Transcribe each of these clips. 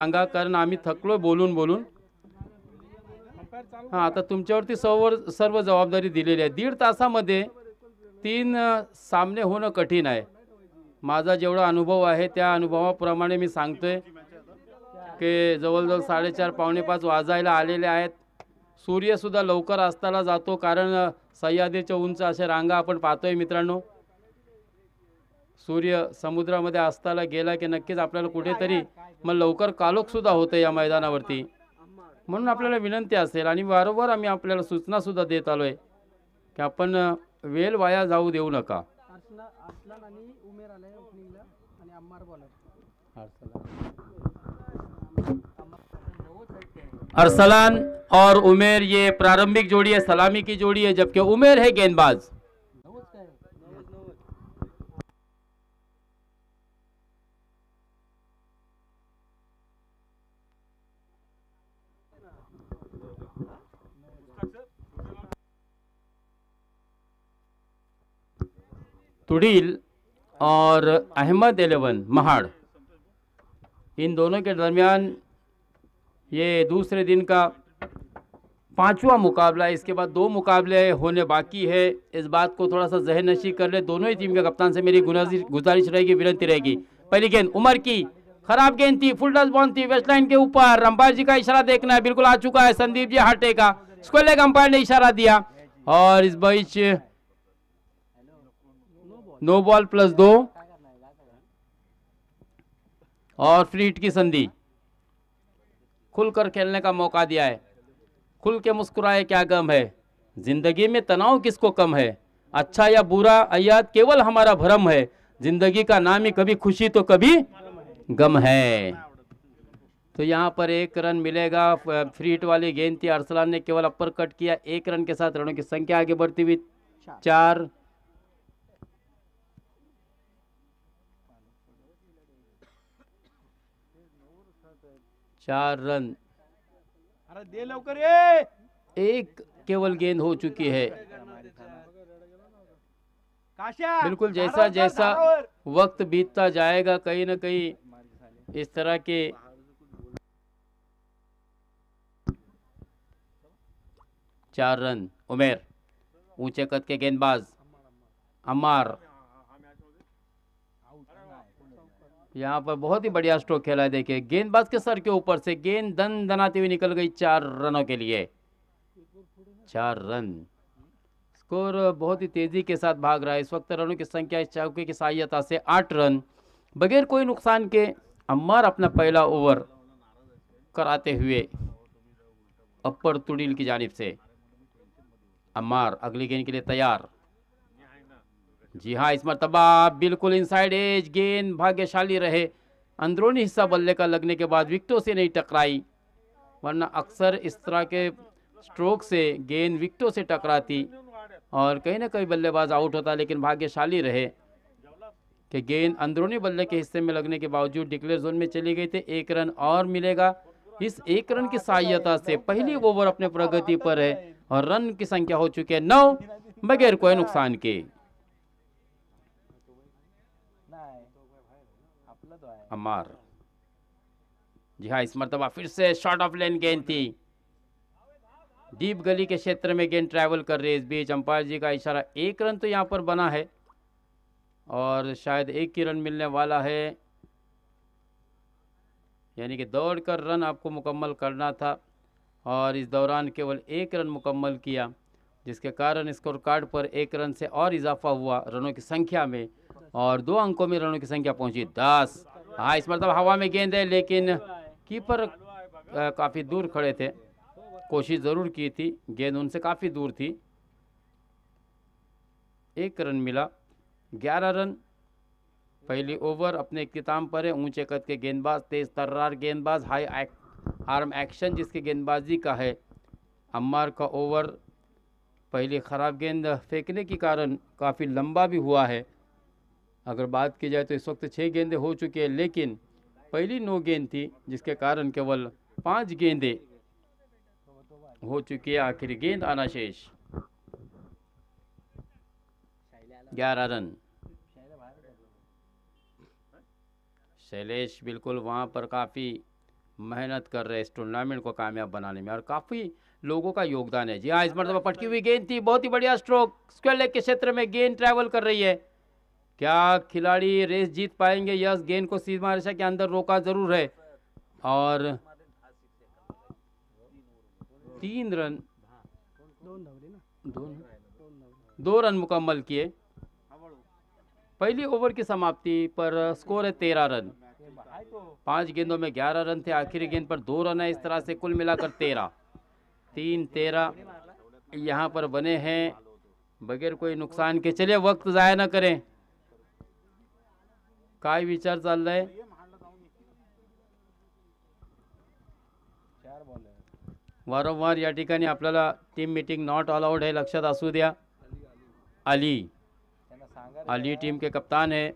सांगा, कारण आम्ही थकलो बोलून बोलून. हां, आता तुमच्यावरती सर्व जबाबदारी दिलेली आहे. 1.5 तासामध्ये 3 सामने होणं कठीण आहे. माझा जेवढा अनुभव आहे त्या अनुभवाप्रमाणे मी सांगतोय की जवळजवळ 4:30 पावणे 5 वाजायला आलेले आहेत. सूर्यसुद्धा लवकर अस्ताला जातो, कारण सह्याद्रीच्या उंच अशा रांगा आपण पाहतोय मित्रांनो. सूर्य समुद्रामध्ये अस्ताला गेला की नक्कीच आपल्याला कुठेतरी मग लवकर कालोखसुद्धा होतं या मैदानावरती. म्हणून आपल्याला विनंती असेल आणि वारंवार आम्ही आपल्याला सूचनासुद्धा देत आलो आहे की आपण वेळ वाया जाऊ देऊ नका. अरसलान और उमेर ये प्रारंभिक जोड़ी है, सलामी की जोड़ी है, जबकि उमेर है गेंदबाज. तुड़ील और अहमद 11 महाड़, इन दोनों के दरमियान ये दूसरे दिन का 5वां मुकाबला है. इसके बाद 2 मुकाबले होने बाकी है. इस बात को थोड़ा सा जहन नशी कर ले. दोनों ही टीम के कप्तान से मेरी गुजारिश रहेगी, विनती रहेगी. पहली गेंद उमर की, खराब गेंद थी, फुल टच बॉल थी, वेस्ट लाइन के ऊपर. अंपायर जी का इशारा देखना है, बिल्कुल आ चुका है संदीप जी हाटे का. स्क्वायर लेग अंपायर ने इशारा दिया और इस बीच नो बॉल +2 और फ्री हिट की संधि. खुलकर खेलने का मौका दिया है. खुल के मुस्कुराए क्या गम है, जिंदगी में तनाव किसको कम है, अच्छा या बुरा अयाद केवल हमारा भ्रम है, जिंदगी का नाम ही कभी खुशी तो कभी गम है. तो यहाँ पर 1 रन मिलेगा. फ्री हिट वाली गेंद थी, अरसलान ने केवल अपर कट किया. 1 रन के साथ रनों की संख्या आगे बढ़ती हुई 4. रन. अरे दे लवकर ये. 1 केवल गेंद हो चुकी है. काश्या, बिल्कुल जैसा जैसा वक्त बीतता जाएगा कहीं ना कहीं इस तरह के चार रन. उमेर ऊंचे कद के गेंदबाज अम्मार, यहाँ पर बहुत ही बढ़िया स्ट्रोक खेला है. देखिए गेंदबाज के सर के ऊपर से गेंद दन दनाती हुई निकल गई 4 रनों के लिए. 4 रन. स्कोर बहुत ही तेजी के साथ भाग रहा है इस वक्त. रनों की संख्या इस चौके की सहायता से 8 रन. बगैर कोई नुकसान के अम्मार अपना पहला ओवर कराते हुए अपर तुड़ील की जानिब से. अम्मार अगली गेंद के लिए तैयार. जी हाँ, इस मरतबा बिल्कुल इनसाइड एज गेंद भाग्यशाली रहे. अंदरूनी हिस्सा बल्ले का लगने के बाद विकेटों से नहीं टकराई, वरना अक्सर इस तरह के स्ट्रोक से गेंद विकेटों से टकराती और कहीं ना कहीं बल्लेबाज आउट होता. लेकिन भाग्यशाली रहे कि गेंद अंदरूनी बल्ले के हिस्से में लगने के बावजूद डिक्लेयर जोन में चली गई थी. 1 रन और मिलेगा. इस 1 रन की सहायता से पहली ओवर अपने प्रगति पर है और रन की संख्या हो चुकी है 9 बगैर कोई नुकसान के. अम्मार, जी हाँ, इस मरतबा फिर से शॉर्ट ऑफ लेन गेंद थी. डीप गली के क्षेत्र में गेंद ट्रैवल कर रही है. इस बीच अंपायर जी का इशारा. 1 रन तो यहाँ पर बना है और शायद 1 ही रन मिलने वाला है, यानी कि दौड़कर रन आपको मुकम्मल करना था और इस दौरान केवल 1 रन मुकम्मल किया, जिसके कारण स्कोर कार्ड पर 1 रन से और इजाफा हुआ रनों की संख्या में और 2 अंकों में रनों की संख्या पहुंची 10. हाँ, इस मतलब हवा में गेंद है लेकिन कीपर काफ़ी दूर खड़े थे. कोशिश ज़रूर की थी, गेंद उनसे काफ़ी दूर थी. 1 रन मिला. 11 रन. पहली ओवर अपने इख्तिताम पर है. ऊंचे कद के गेंदबाज, तेज तर्रार गेंदबाज, हाई आर्म एक्शन जिसकी गेंदबाजी का है. अम्मार का ओवर पहली ख़राब गेंद फेंकने के कारण काफ़ी लंबा भी हुआ है. अगर बात की जाए तो इस वक्त 6 गेंदें हो चुकी है, लेकिन पहली 9 गेंद थी जिसके कारण केवल 5 गेंदें हो चुकी है. आखिरी गेंद आना शेष. 11 रन. शैलेश बिल्कुल वहाँ पर काफ़ी मेहनत कर रहे हैं इस टूर्नामेंट को कामयाब बनाने में और काफ़ी लोगों का योगदान है। जी हाँ, इस मरतबा पटकी हुई गेंद थी, बहुत ही बढ़िया स्ट्रोक, स्क्वायर लेग के क्षेत्र में गेंद ट्रैवल कर रही है। क्या खिलाड़ी रेस जीत पाएंगे? यस, गेंद को सीमा रेखा के अंदर रोका जरूर है और 3 रन, 2 रन मुकम्मल किए। पहली ओवर की समाप्ति पर स्कोर है 13 रन। 5 गेंदों में 11 रन थे, आखिरी गेंद पर 2 रन है। इस तरह से कुल मिलाकर 13, 3-13 यहाँ पर बने हैं बगैर कोई नुकसान के। चलिए वक्त ज़ाया ना करें, काय विचार चाललाय? वारंवार या ठिकाणी आपल्याला टीम मीटिंग नॉट अलाउड है, लक्षात असू द्या। अली टीम के कप्तान है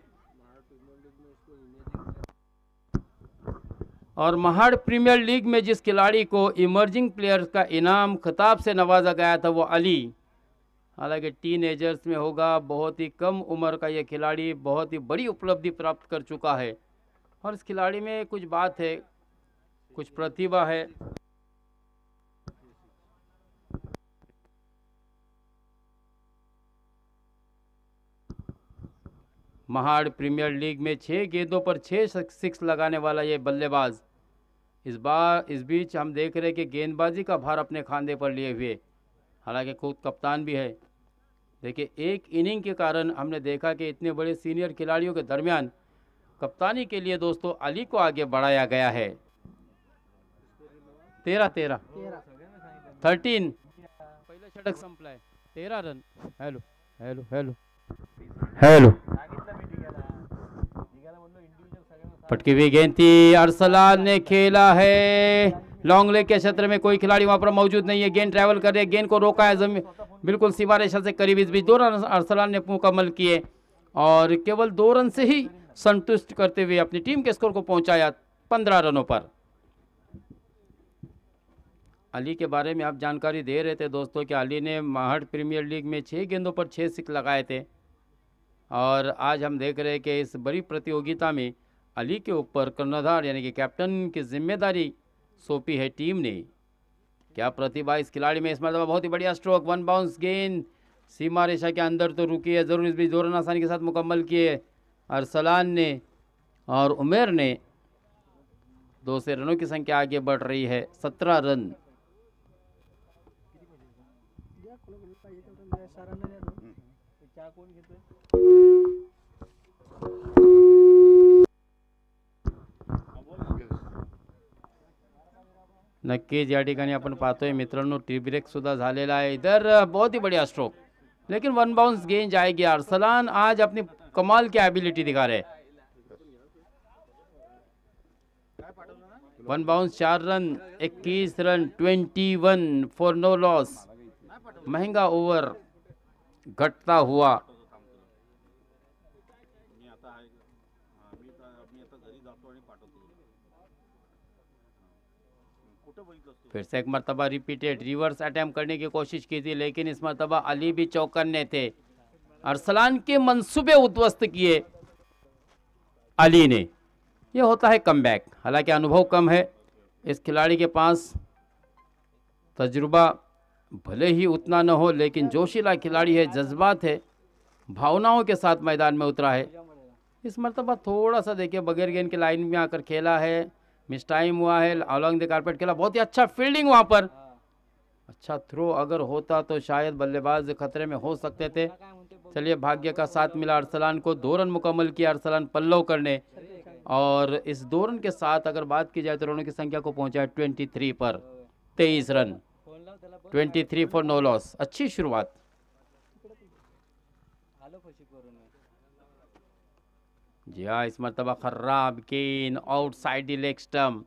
और महाड़ प्रीमियर लीग में जिस खिलाड़ी को इमर्जिंग प्लेयर्स का इनाम खिताब से नवाजा गया था वो अली, हालांकि टीनेजर्स में होगा, बहुत ही कम उम्र का ये खिलाड़ी बहुत ही बड़ी उपलब्धि प्राप्त कर चुका है और इस खिलाड़ी में कुछ बात है, कुछ प्रतिभा है। महाड़ प्रीमियर लीग में 6 गेंदों पर 6 सिक्स लगाने वाला ये बल्लेबाज इस बीच हम देख रहे हैं कि गेंदबाजी का भार अपने खांधे पर लिए हुए, हालांकि खुद कप्तान भी है। देखिए, एक इनिंग के कारण हमने देखा कि इतने बड़े सीनियर खिलाड़ियों के दरमियान कप्तानी के लिए दोस्तों अली को आगे बढ़ाया गया है। 13 13 पहिलं षटक संपलाय, 13 run. Hello hello hello hello, पटकी हुई गेंद थी, अरसलान ने खेला है लॉन्ग लेग के क्षेत्र में, कोई खिलाड़ी वहां पर मौजूद नहीं है। गेंद ट्रैवल कर रही है, गेंद को रोका है जमीन बिल्कुल सीमा रेखा से करीब। इस बीच 2 रन अरसलान ने मुकम्मल किए और केवल 2 रन से ही संतुष्ट करते हुए अपनी टीम के स्कोर को पहुंचाया 15 रनों पर। अली के बारे में आप जानकारी दे रहे थे दोस्तों कि अली ने महाड़ प्रीमियर लीग में 6 गेंदों पर 6 सिक्स लगाए थे और आज हम देख रहे हैं कि इस बड़ी प्रतियोगिता में अली के ऊपर कर्णधार यानी कि कैप्टन की जिम्मेदारी सौंपी है टीम ने। क्या प्रतिभा इस खिलाड़ी में! इस मतलब बहुत ही बढ़िया स्ट्रोक, 1 बाउंस गेंद सीमा रेखा के अंदर तो रुकी है जरूर। इस बीच 2 रन आसानी के साथ मुकम्मल किए अरसलान ने और उमेर ने। 2 से रनों की संख्या आगे बढ़ रही है, 17 रन। नक्कीच या ठिकाणी आपण पाहतोय मित्रांनो, टी ब्रेक सुद्धा झालेला आहे। इधर बहुत ही बढ़िया स्ट्रोक, लेकिन 1 बाउंस गेंद जाएगी। अरसलान आज अपनी कमाल की एबिलिटी दिखा रहे। 1 bounce 4 run, 21 run, 21 for no loss. महंगा ओवर घटता हुआ। फिर से एक मरतबा रिपीटेड रिवर्स अटैम्प्ट करने की कोशिश की थी, लेकिन इस मरतबा अली भी चौकन्ने थे। अरसलान के मंसूबे उद्ध्वस्त किए अली ने। यह होता है कमबैक। हालांकि अनुभव कम है इस खिलाड़ी के पास, तजुर्बा भले ही उतना न हो, लेकिन जोशीला खिलाड़ी है, जज्बात है, भावनाओं के साथ मैदान में उतरा है। इस मरतबा थोड़ा सा देखिए बगैर गेंद के लाइन में आकर खेला है, मिस टाइम हुआ है, अलॉन्ग द कारपेट खेला। बहुत ही अच्छा फील्डिंग वहां पर, अच्छा थ्रो अगर होता तो शायद बल्लेबाज खतरे में हो सकते थे। चलिए भाग्य का साथ मिला अरसलान को, 2 रन मुकम्मल किया अरसलान पल्लव करने और इस 2 रन के साथ अगर बात की जाए तो रनों की संख्या को पहुंचा 23 पर। 23 रन, 23 फॉर नो लॉस। अच्छी शुरुआत। जी हाँ, इस मरतबा खराब गेंद आउटसाइड द लेग स्टम्प।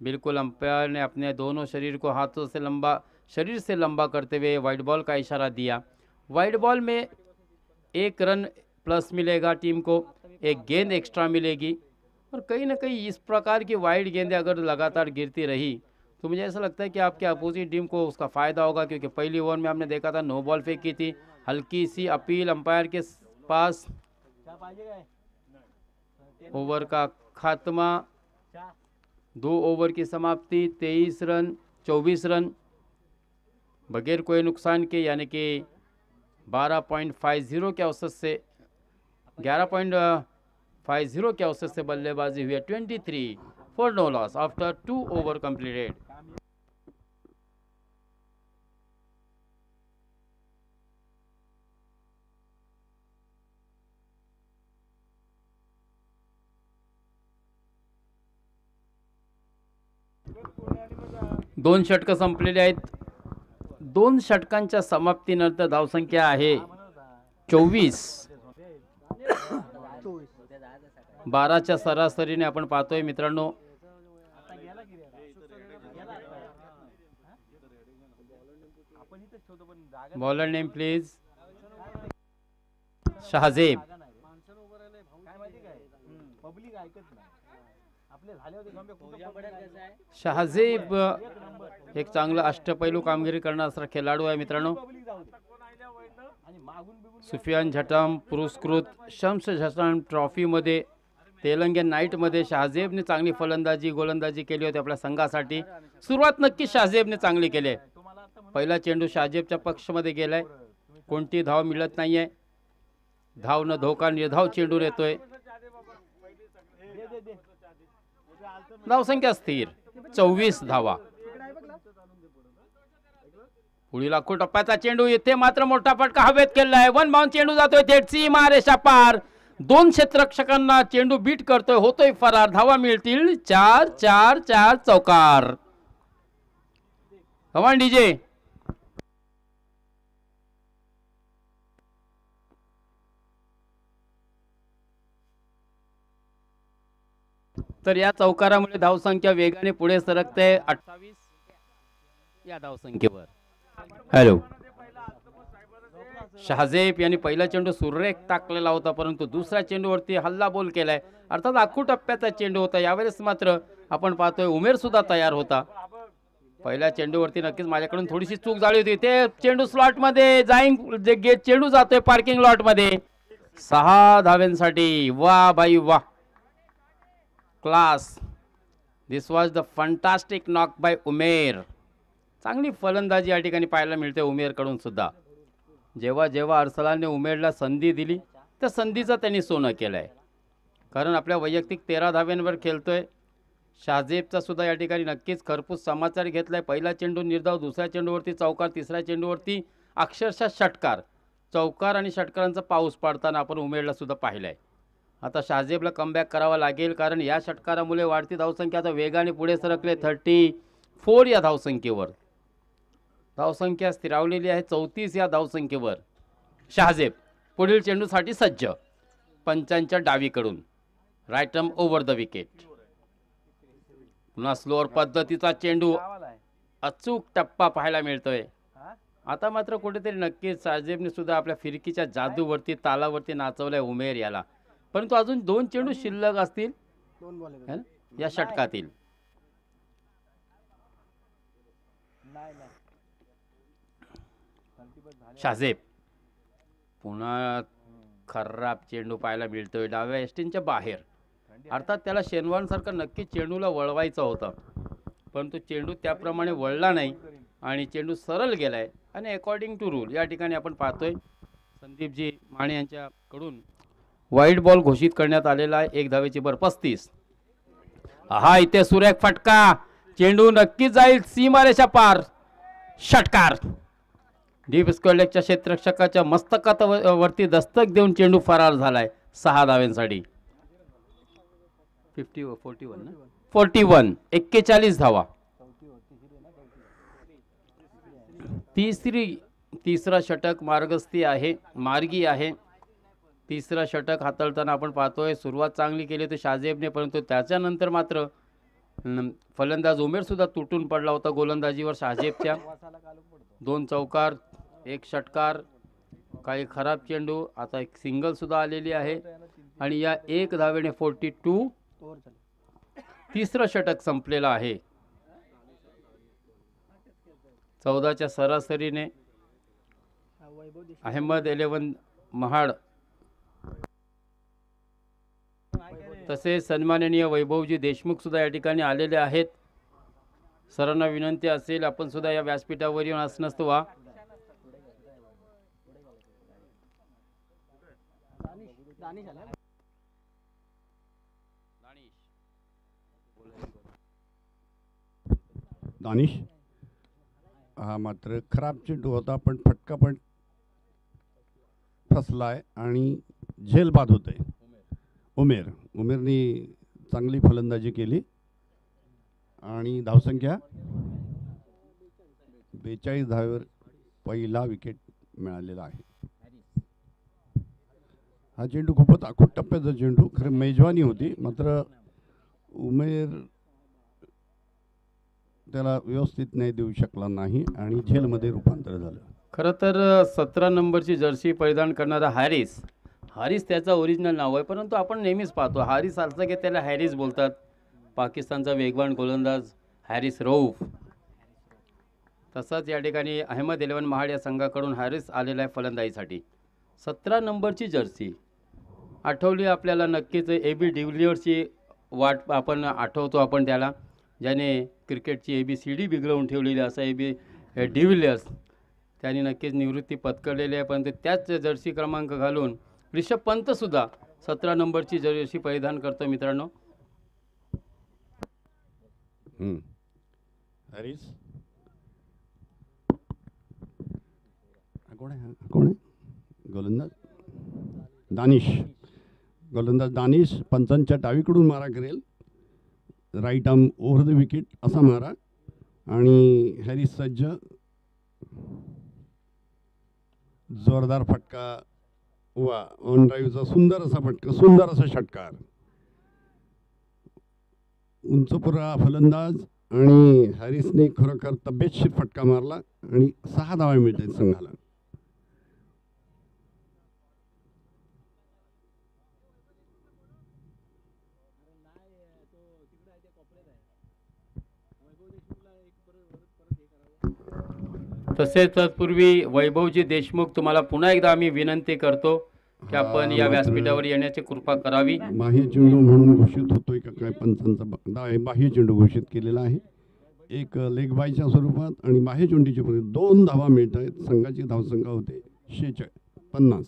बिल्कुल अंपायर ने अपने दोनों शरीर को हाथों से शरीर से लंबा करते हुए वाइड बॉल का इशारा दिया। वाइड बॉल में 1 रन प्लस मिलेगा टीम को, 1 गेंद एक्स्ट्रा मिलेगी और कहीं ना कहीं इस प्रकार की वाइड गेंदें अगर लगातार गिरती रही तो मुझे ऐसा लगता है कि आपके अपोजिट टीम को उसका फ़ायदा होगा, क्योंकि पहली ओवर में हमने देखा था नो बॉल फेंकी थी। हल्की सी अपील अंपायर के पास, ओवर का खात्मा 2 ओवर की समाप्ति, 23 रन 24 रन बगैर कोई नुकसान के, यानी कि 12.50 के औसत से 11.50 के औसत से बल्लेबाजी हुई है। 23 for no loss after 2 over completed. दोन षटकं संपलेले आहेत। 2 षटकांच्या समाप्तीनंतर धावसंख्या आहे 24। 12च्या सरासरीने आपण पाहतोय मित्रांनो। Bowler name please. Shahzeb. Shahzeb एक चांगला अष्टपैलू कामगिरी करणारा खेळाडू आहे मित्रांनो। सुफियान झटम पुरस्कृत शम्स झटम ट्रॉफी मध्ये तेलंगण नाईट मध्ये शहाजेबने चांगली फलंदाजी गोलंदाजी केली होती आपल्या संघासाठी। सुरुवात नक्की शहाजेबने चांगली केली। पहिला चेंडू शहाजेबच्या पक्षामध्ये गेलाय, कोणती धाव मिळत नाहीये। धाव न धोका निर्धाव चेंडू येतोय। धावसंख्या स्थिर 24 धावा। पुढील लाखो टप्प्याचा चेंडू, येथे मात्र मोठा फटका हवेत केलाय। वन बाउंड चेंडू जातोय थेट सीमारेषा पार। 2 क्षेत्ररक्षकांना चेंडू बीट करतोय, होतोय फरार। धावा मिळतील 4 4 4 चौकार। कमान डीजे। तर या चौकारामुळे धावसंख्या वेगाने पुढे सरकते 28 या धावसंख्येवर। हॅलो, शहाजेब यांनी पहिला चेंडू सुरेख टाकलेला होता, परंतु दुसऱ्या चेंडूवरती हल्ला बोल केलाय। अर्थात आखू टप्प्याचा चेंडू होता। यावेळेस मात्र आपण पाहतोय उमेर सुद्धा तयार होता। पहिल्या चेंडूवरती नक्कीच माझ्याकडून थोडीशी चूक झाली होती। ते चेंडू स्लॉट मध्ये जे चेंडू जातोय पार्किंग लॉट मध्ये। 6 धाव्यांसाठी। वाह भाई वाह, class. This was the fantastic knock by Umer. चांगली फलंदाजी या ठिकाणी पाहायला मिळते उमेर कडून सुद्धा। जेव्हा जेव्हा अर्सलानने उमेरला संधी दिली त्या संधीचं त्यांनी सोनं केलंय, कारण आपल्या वैयक्तिक 13 धाव्यांवर खेळतोय। शहाजेबचा सुद्धा या ठिकाणी नक्कीच खरपूस समाचार घेतलाय। पहिला चेंडू निर्धाव, दुसऱ्या चेंडूवरती चौकार, तिसऱ्या चेंडूवरती अक्षरशः षटकार। चौकार आणि षटकारांचा पाऊस पडताना आपण उमेरला सुद्धा पाहिलाय। आता शहाजेबला कमबॅक करावा लागेल, कारण या षटकारामुळे वाढती धावसंख्या आता वेगाने पुढे सरकले 34 या धावसंख्येवर। धावसंख्या स्थिरावलेली आहे 34 या धावसंख्येवर। शहाजेब पुढील चेंडूसाठी सज्ज। पंचांच्या डावीकडून right arm over the wicket. पुन्हा स्लोअर पद्धतीचा चेंडू, अचूक टप्पा पाहायला मिळतोय। आता मात्र कुठेतरी नक्कीच शहाजेबने सुद्धा आपल्या फिरकीच्या जादूवरती तालावरती नाचवलंय उमेर याला, परंतु अजून 2 चेंडू शिल्लक असतील या षटकातील। शहाजेब पुन्हा खराब चेंडू पाहायला मिळतोय डाव्या एस्टीनच्या बाहेर। अर्थात त्याला शेनवानसारखा नक्की चेंडूला वळवायचा होता, परंतु चेंडू त्याप्रमाणे वळला नाही आणि चेंडू सरळ गेलाय। आणि अकॉर्डिंग टू रूल या ठिकाणी आपण पाहतोय संदीपजी माने यांच्याकडून वाईट बॉल घोषित करण्यात आलेला आहे। 1 धावेची भर 35। हा इथे सुरेख फटका, चेंडू नक्की जाईल सीमारेषा पार। षटकार। डीप स्क्वेअर लेगच्या क्षेत्ररक्षकाच्या मस्तकात वरती दस्तक देऊन चेंडू फरार झालाय 6 धाव्यांसाठी। 41 41 धावा। तिसरा षटक मार्गी आहे। तिसरा षटक हाताळताना आपण पाहतोय सुरुवात चांगली केली होती शहाजेबने, परंतु त्याच्यानंतर मात्र फलंदाज उमेर सुद्धा तुटून पडला होता गोलंदाजीवर शहाजेबच्या। 2 चौकार, 1 षटकार, काही खराब चेंडू, आता एक सिंगल सुद्धा आलेली आहे आणि या 1 धावेने 42 तिसरं षटक संपलेलं आहे। 14च्या सरासरीने अहमद 11 महाड तसेच सन्माननीय वैभवजी देशमुख सुद्धा या ठिकाणी आलेले आहेत. सरांना विनंती असेल आपण सुद्धा या व्यासपीठावर येऊन आसनस्थ व्हा. दानिश हा मात्र खराब चेंडू होता, पण फटका पण फसलाय आणि झेल बाद होते. उमेरनी चांगली फलंदाजी केली आणि धावसंख्या 42 धावेवर पहिला विकेट मिळालेला आहे. हा चेंडू खूपच आखूट टप्प्याचा चेंडू, खरं मेजवानी होती, मात्र उमेर त्याला व्यवस्थित नाही देऊ शकला नाही आणि झेलमध्ये रूपांतर झालं. खरं तर 17 नंबरची जर्सी परिधान करणारा हॅरिस त्याचा ओरिजिनल नाव आहे, परंतु आपण नेहमीच पाहतो हॅरिस असलं की त्याला हॅरिस बोलतात. पाकिस्तानचा वेगवान गोलंदाज हॅरिस रऊफ. तसाच या ठिकाणी अहमद 11 महाड या संघाकडून हॅरिस आलेला आहे फलंदाजीसाठी. 17 नंबरची जर्सी आठवली आपल्याला नक्कीच. AB डिव्हिलियर्सची वाट आपण आठवतो आपण त्याला, ज्याने क्रिकेटची ABCD बिघडवून ठेवलेली असा AB डिव्हिलियर्स. त्यांनी नक्कीच निवृत्ती पत्करलेली आहे, परंतु त्याच जर्सी क्रमांक घालून ऋषभ पंतसुद्धा 17 नंबरची जर्सी परिधान करतो मित्रांनो. हॅरिस कोण आहे गोलंदाज दानिश पंचांच्या डावीकडून मारा करेल. Right arm over the wicket असा मारा आणि हॅरिस सज्ज. जोरदार फटका वा ऑन ड्राईव्हचा सुंदर असा फटका, सुंदर असा षटकार. उंचपुरा फलंदाज आणि हॅरिसने खरोखर तब्येतशीर फटका मारला आणि 6 धावा मिळत आहेत संघाला. तसेच तत्पूर्वी वैभवजी देशमुख तुम्हाला पुन्हा एकदा आम्ही विनंती करतो की आपण या व्यासपीठावर येण्याची कृपा करावी. बाह्य चेंडू म्हणून घोषित होतोय का काय पंचांचा बाह्य चेंडू घोषित केलेला आहे. एक लेग बायच्या स्वरूपात आणि बाह्य चेंडूचे 2 धावा मिळत आहेत. संघाची धावसंख्या होते 50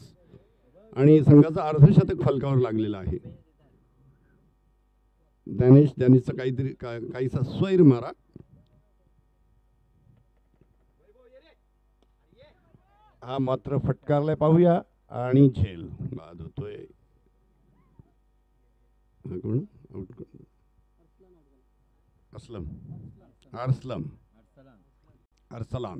आणि संघाचा अर्धशतक फलकावर लागलेला आहे. दानिशचा काहीतरी काहीसा स्वैर मारा. हा मात्र फटकारलाय पाहूया आणि झेल बाद होतोय. अरसलान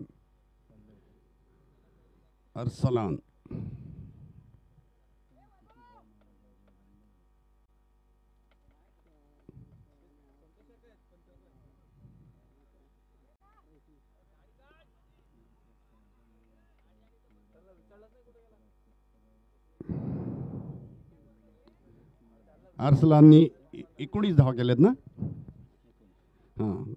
अरसलाननी 19 धावा केल्यात ना. हां,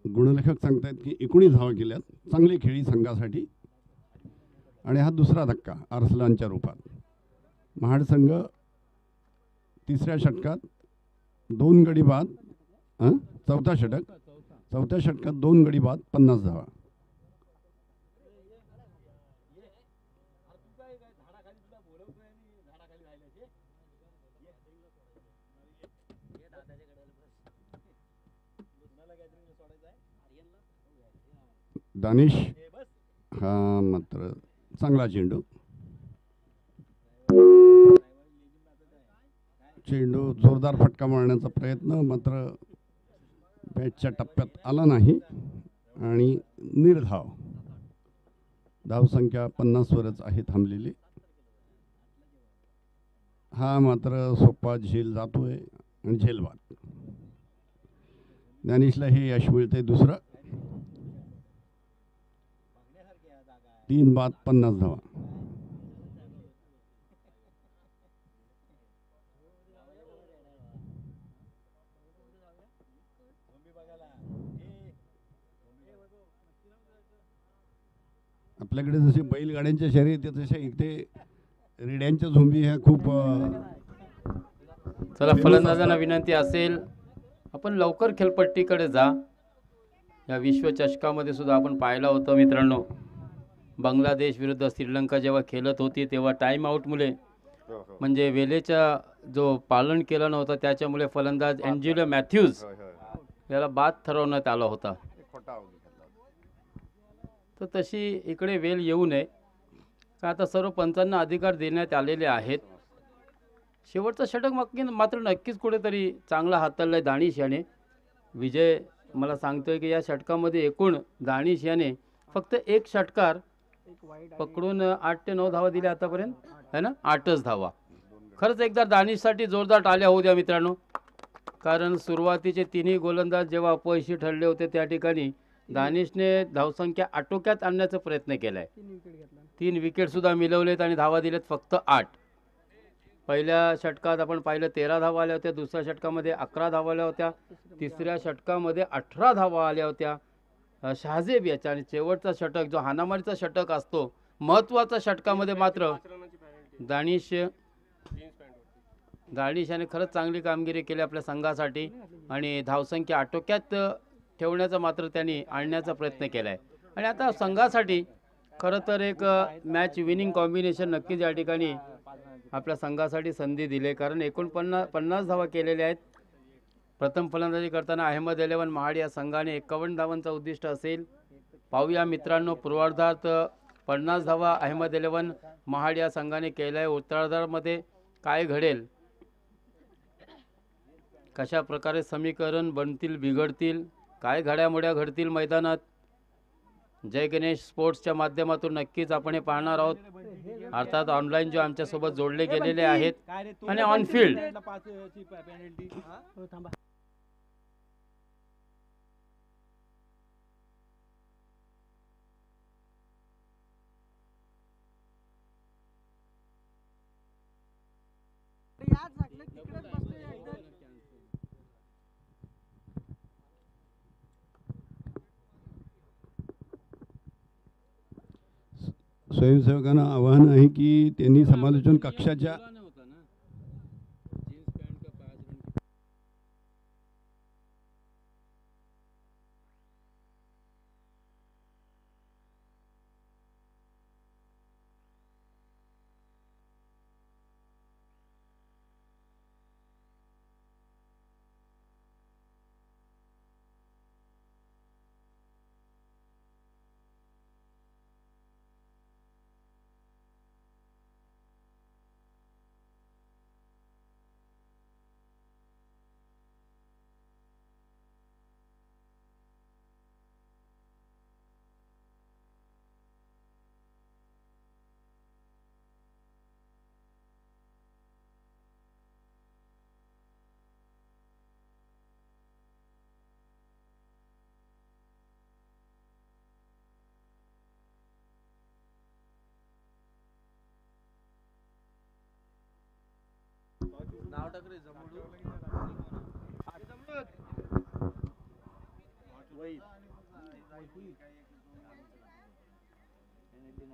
गुणलेखक सांगतायत की 19 धावा केल्यात. चांगली खेळी संघासाठी आणि हा दुसरा धक्का अरसलानच्या रूपात. महाड संघ तिसऱ्या षटकात 2 गडी बाद, चौथ्या षटकात 2 गडी बाद 50 धावा. दानिश हा मात्र चांगला चेंडू जोरदार फटका मारण्याचा प्रयत्न, मात्र बॅटच्या टप्प्यात आला नाही आणि निर्धाव. धावसंख्या 50 वरच आहे थांबलेली. हा मात्र सोपा झेल जातोय आणि झेल बाद. दानिशला हे यश मिळतंय दुसरं. 3 बाद 50 धावा. आपल्याकडे जसे बैलगाड्यांच्या शर्यती तसे इथे रेड्यांच्या झोंबी ह्या खूप चला, फलंदाजांना विनंती असेल आपण लवकर खेळपट्टीकडे जा. या विश्वचषकामध्ये सुद्धा आपण पाहिलं होतं मित्रांनो, बांगलादेश विरुद्ध श्रीलंका जेव्हा खेळत होती तेव्हा टाईम आऊटमुळे म्हणजे वेळेचा जो पालन केलं नव्हतं त्याच्यामुळे फलंदाज एन्जिलो मॅथ्यूज याला बाद ठरवण्यात आला होता. तर तशी इकडे वेळ येऊ नये का आता सर्व पंचांना अधिकार देण्यात आलेले आहेत. शेवटचा षटक मात्र नक्कीच कुठेतरी चांगला हाताळला आहे दानिश याने. विजय मला सांगतोय की या षटकामध्ये एकूण दानिश याने फक्त एक षटकार पकडून 8 ते 9 धावा दिल्या आतापर्यंत है ना, 8च धावा. खरंच एकदा दानिशसाठी जोरदार टाळ्या होऊ द्या मित्रांनो, कारण सुरुवातीचे तिन्ही गोलंदाज जेव्हा अपयशी ठरले होते त्या ठिकाणी दानिशने धावसंख्या आटोक्यात आणण्याचा प्रयत्न केला आहे. 3 विकेटसुद्धा मिळवलेत आणि धावा दिलेत फक्त 8. पहिल्या षटकात आपण पाहिलं 13 धावा आल्या होत्या, दुसऱ्या षटकामध्ये 11 धावा आल्या होत्या, तिसऱ्या षटकामध्ये 18 धावा आल्या होत्या शहाजेब याच्या. आणि शेवटचा षटक जो हाणामारीचा षटक असतो महत्त्वाचा षटकामध्ये मात्र दानिश याने खरंच चांगली कामगिरी केली आपल्या संघासाठी आणि धावसंख्या आटोक्यात ठेवण्याचा मात्र त्यांनी आणण्याचा प्रयत्न केला आहे. आणि आता संघासाठी खरं तर एक मॅच विनिंग कॉम्बिनेशन नक्कीच या ठिकाणी आपल्या संघासाठी संधी दिली, कारण 49 धावा केलेल्या आहेत. प्रथम फलंदाजी करताना अहमद 11 महाड या संघाने 51 धावांचा उद्दिष्ट असेल. पाहूया मित्रांनो, पूर्वार्धात 50 धावा अहमद 11 महाड या संघाने केल्या आहे. उत्तरार्धामध्ये काय घडेल, कशा प्रकारे समीकरण बनतील बिघडतील, काय घडामोड्या घडतील मैदानात, जय गणेश स्पोर्ट्सच्या माध्यमातून नक्कीच आपण हे पाहणार आहोत. अर्थात ऑनलाईन जो आमच्यासोबत जोडले गेलेले आहेत आणि ऑन फील्ड. स्वयंसेवकांना आवाहन आहे की त्यांनी समालोचन कक्षाच्या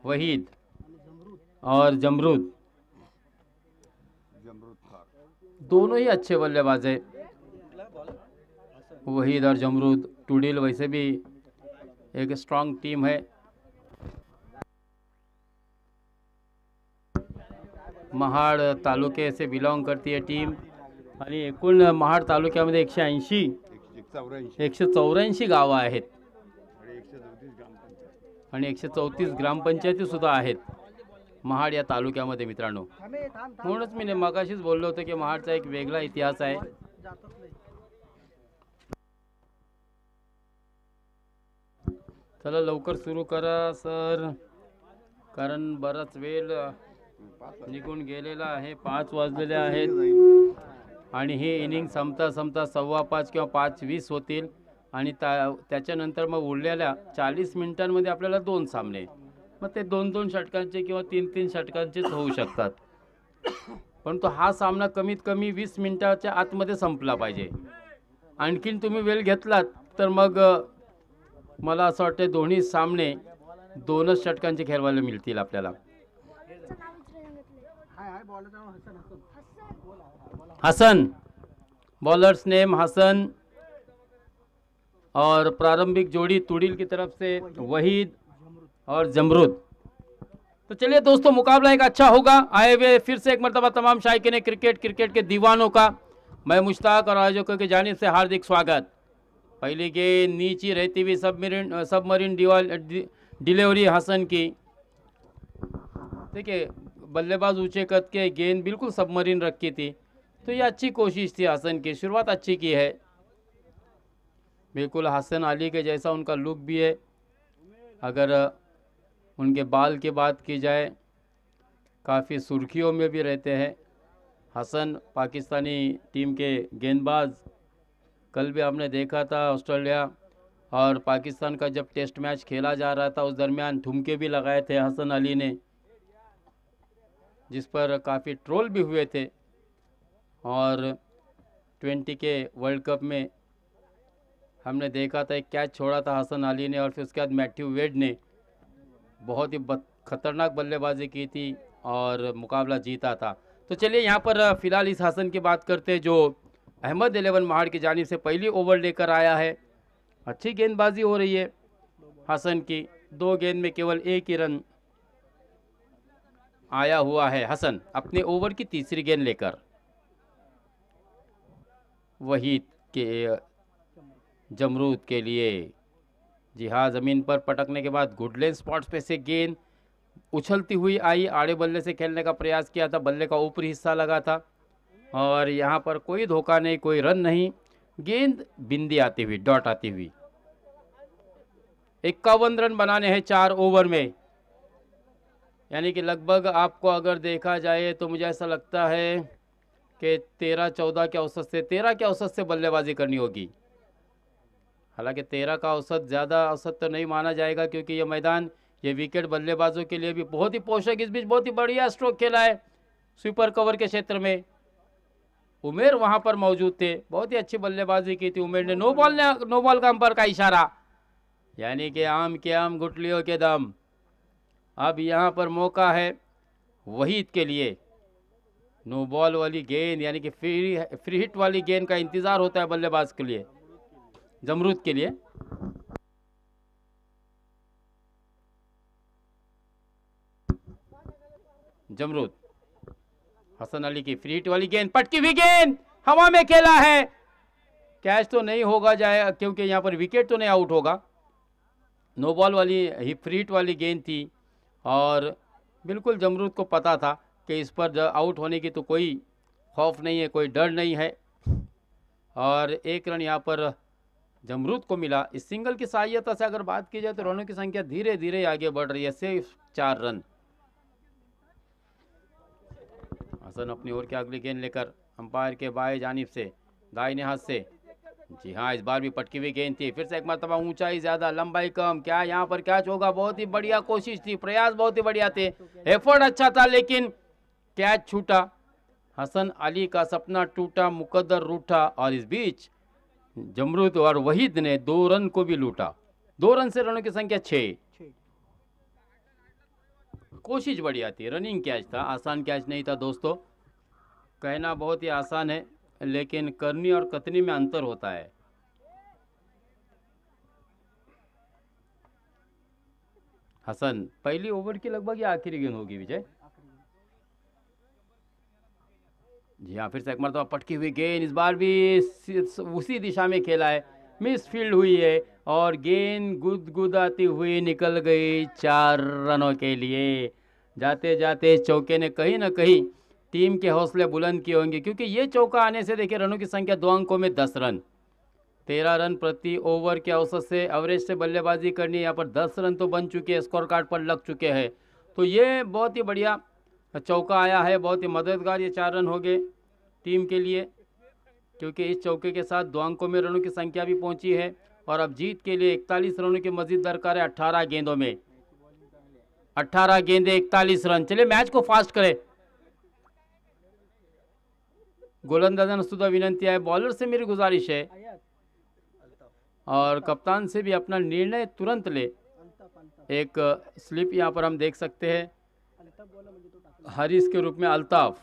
वहीद और जमरूद दोनों ही अच्छे बल्लेबाज है. वहीद और जमरूद टूडिल वैसे भी एक स्ट्रांग टीम है. महाड तालुके से बिलोंग करती है टीम आणि एकूण महाड तालुक्यामध्ये 184 गावं आहेत आणि 134 ग्रामपंचायती सुद्धा आहेत महाड या तालुक्यामध्ये मित्रांनो. म्हणूनच मी मगाशीच बोललो होतो की महाडचा एक वेगळा इतिहास आहे. चला लवकर सुरू करा सर, कारण बराच वेळ निघून गेलेला आहे. 5 वाजलेले आहेत आणि हे इनिंग संपता 5:15 किंवा 5:20 होतील आणि त्याच्यानंतर मग उरलेल्या 40 मिनिटांमध्ये आपल्याला 2 सामने, मग ते 2-2 षटकांचे किंवा 3-3 षटकांचेच होऊ शकतात. परंतु हा सामना कमीत कमी 20 मिनिटाच्या आतमध्ये संपला पाहिजे. आणखीन तुम्ही वेळ घेतलात तर मग मला असं वाटतं दोन्ही सामने 2च षटकांचे खेळवायला मिळतील आपल्याला. हसन, बॉलर्स नेम हसन और प्रारंभिक जोड़ी तुड़िल की तरफ से वहीद और जमरूद। तो चलिए दोस्तों, मुकाबला एक अच्छा होगा। आए हुए फिर से एक मरतबा तमाम शायकीन क्रिकेट के दीवानों का मैं मुश्ताक और आयोजकों की जानिब से हार्दिक स्वागत। पहली गेंद नीचे रहती हुई सबमरीन डिलीवरी हसन की। देखिए बल्लेबाज ऊंचे कद के, गेंद बिल्कुल सबमरीन रखी थी, तो ये अच्छी कोशिश थी हसन की, शुरुआत अच्छी की है। बिल्कुल हसन अली के जैसा उनका लुक भी है। अगर उनके बाल की बात की जाए, काफ़ी सुर्खियों में भी रहते हैं हसन। पाकिस्तानी टीम के गेंदबाज, कल भी हमने देखा था ऑस्ट्रेलिया और पाकिस्तान का जब टेस्ट मैच खेला जा रहा था, उस दरमियान ठुमके भी लगाए थे हसन अली ने, जिस पर काफ़ी ट्रोल भी हुए थे। और 20 के वर्ल्ड कप में हमने देखा था एक कैच छोड़ा था हसन अली ने, और फिर उसके बाद मैथ्यू वेड ने बहुत ही खतरनाक बल्लेबाजी की थी और मुकाबला जीता था। तो चलिए यहाँ पर फ़िलहाल इस हसन की बात करते हैं जो अहमद 11 महाड़ की जानिब से पहली ओवर लेकर आया है। अच्छी गेंदबाजी हो रही है हसन की, 2 गेंद में केवल 1 ही रन आया हुआ है हसन अपने ओवर की तीसरी गेंद लेकर। वहीद के जमरूद के लिए, जी हाँ, ज़मीन पर पटकने के बाद गुडलेन स्पॉट्स पे से गेंद उछलती हुई आई, आड़े बल्ले से खेलने का प्रयास किया था, बल्ले का ऊपरी हिस्सा लगा था और यहाँ पर कोई धोखा नहीं, कोई रन नहीं, गेंद बिंदी आती हुई, डॉट आती हुई। 51 रन बनाने हैं 4 ओवर में, यानी कि लगभग आपको अगर देखा जाए तो मुझे ऐसा लगता है कि 13-14 के औसत से, 13 के औसत से बल्लेबाजी करनी होगी। हालांकि 13 का औसत ज़्यादा औसत तो नहीं माना जाएगा, क्योंकि ये मैदान ये विकेट बल्लेबाजों के लिए भी बहुत ही पोषक। इस बीच बहुत ही बढ़िया स्ट्रोक खेला है स्वीपर कवर के क्षेत्र में, उमेर वहां पर मौजूद थे, बहुत ही अच्छी बल्लेबाजी की थी उमेर ने। नो बॉल का अंपायर का इशारा, यानी कि आम के आम गुटलियों के दम। अब यहाँ पर मौका है वहीद के लिए, नो बॉल वाली गेंद, यानी कि फ्री हिट वाली गेंद का इंतज़ार होता है बल्लेबाज के लिए, जमरूद के लिए। जमरूद, हसन अली की फ्री हिट वाली गेंद, पटकी हुई गेंद हवा में खेला है, कैच तो नहीं होगा जाए क्योंकि यहाँ पर विकेट तो नहीं आउट होगा। नो बॉल वाली ही फ्री हिट वाली गेंद थी और बिल्कुल जमरूद को पता था कि इस पर आउट होने की तो कोई खौफ नहीं है, कोई डर नहीं है। और 1 रन यहाँ पर जमरूद को मिला। इस सिंगल की सहायता से अगर बात की जाए तो रनों की संख्या धीरे धीरे आगे बढ़ रही है, सिर्फ 4 रन। हसन अपनी ओर की अगली गेंद लेकर अंपायर के बाएं जानिब से, दाहिने हाथ से, जी हाँ, इस बार भी पटकी हुई गेंद थी, फिर से एक मरतबा ऊंचाई ज़्यादा लंबाई कम, क्या यहाँ पर कैच होगा? बहुत ही बढ़िया कोशिश थी, प्रयास बहुत ही बढ़िया थे, एफर्ट अच्छा था, लेकिन कैच छूटा। हसन अली का सपना टूटा, मुकद्दर रूठा, और इस बीच जमरूद और वहीद ने 2 रन को भी लूटा। 2 रन से रनों की संख्या 6। कोशिश बढ़िया थी, रनिंग कैच था, आसान कैच नहीं था दोस्तों। कहना बहुत ही आसान है, लेकिन करनी और कतनी में अंतर होता है। हसन, पहली ओवर की लगभग ये आखिरी गेंद होगी विजय। जी हाँ, फिर से एक मरतबा पटकी हुई गेंद, इस बार भी उसी दिशा में खेला है, मिस फील्ड हुई है और गेंद गुदगुदाती हुई निकल गई 4 रनों के लिए। जाते जाते चौके ने कहीं ना कहीं टीम के हौसले बुलंद किए होंगे, क्योंकि ये चौका आने से देखिए रनों की संख्या 2 अंकों में 10 रन, 13 रन प्रति ओवर के औसत से एवरेज से बल्लेबाजी करनी है। यहाँ पर 10 रन तो बन चुके हैं, स्कोर कार्ड पर लग चुके हैं, तो ये बहुत ही बढ़िया चौका आया है, बहुत ही मददगार ये 4 रन हो गए टीम के लिए, क्योंकि इस चौके के साथ 2 अंकों में रनों की संख्या भी पहुंची है। और अब जीत के लिए 41 रनों की मजीद दरकार है 18 गेंदों में, 18 गेंदें 41 रन। चलिए मैच को फास्ट करें। गोलंदाजांना सुद्धा विनंती है, बॉलर से मेरी गुजारिश है और कप्तान से भी अपना निर्णय तुरंत ले। एक स्लिप यहाँ पर हम देख सकते हैं, हारिस के रूप में अल्ताफ,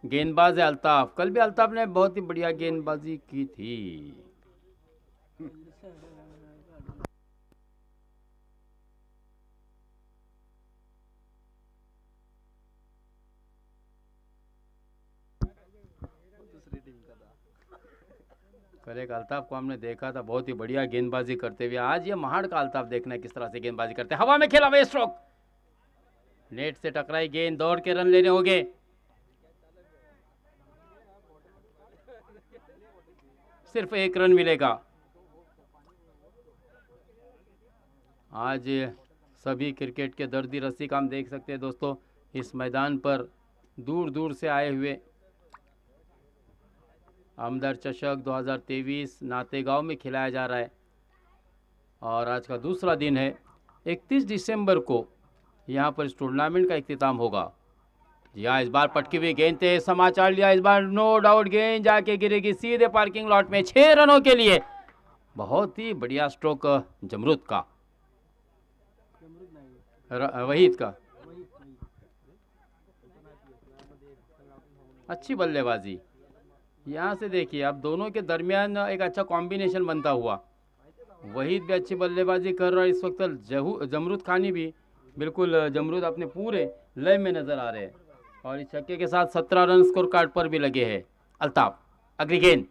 गेंदबाज है अल्ताफ। कल भी अल्ताफ ने बहुत ही बढ़िया गेंदबाजी की थी। कल एक अल्ताफ को हमने देखा था बहुत ही बढ़िया गेंदबाजी करते हुए। आज ये महाड़ का अल्ताफ देखना है किस तरह से गेंदबाजी करते हैं। हवा में खेला हुआ स्ट्रोक, नेट से टकराई गेंद, दौड़ के रन लेने होंगे। सिर्फ 1 रन मिलेगा। आज सभी क्रिकेट के दर्दी रसिक हम देख सकते हैं दोस्तों, इस मैदान पर दूर दूर से आए हुए। आमदार चषक 2023 नातेगांव में खिलाया जा रहा है और आज का दूसरा दिन है। 31 दिसंबर को यहाँ पर इस टूर्नामेंट का इख्तिताम होगा। जी हाँ, इस बार पटकी हुई गेंद थे, समाचार लिया इस बार, नो डाउट गेंद जाके गिरेगी सीधे पार्किंग लॉट में 6 रनों के लिए। बहुत ही बढ़िया स्ट्रोक जमरूद का, वहीद का। अच्छी बल्लेबाजी यहाँ से देखिए, अब दोनों के दरमियान एक अच्छा कॉम्बिनेशन बनता हुआ। वहीद भी अच्छी बल्लेबाजी कर रहा है इस वक्त। जमरूद खानी भी बिल्कुल, जमरूद अपने पूरे लय में नजर आ रहे हैं और इस छक्के के साथ 17 रन स्कोर कार्ड पर भी लगे हैं अल्ताफ। अगली गेंद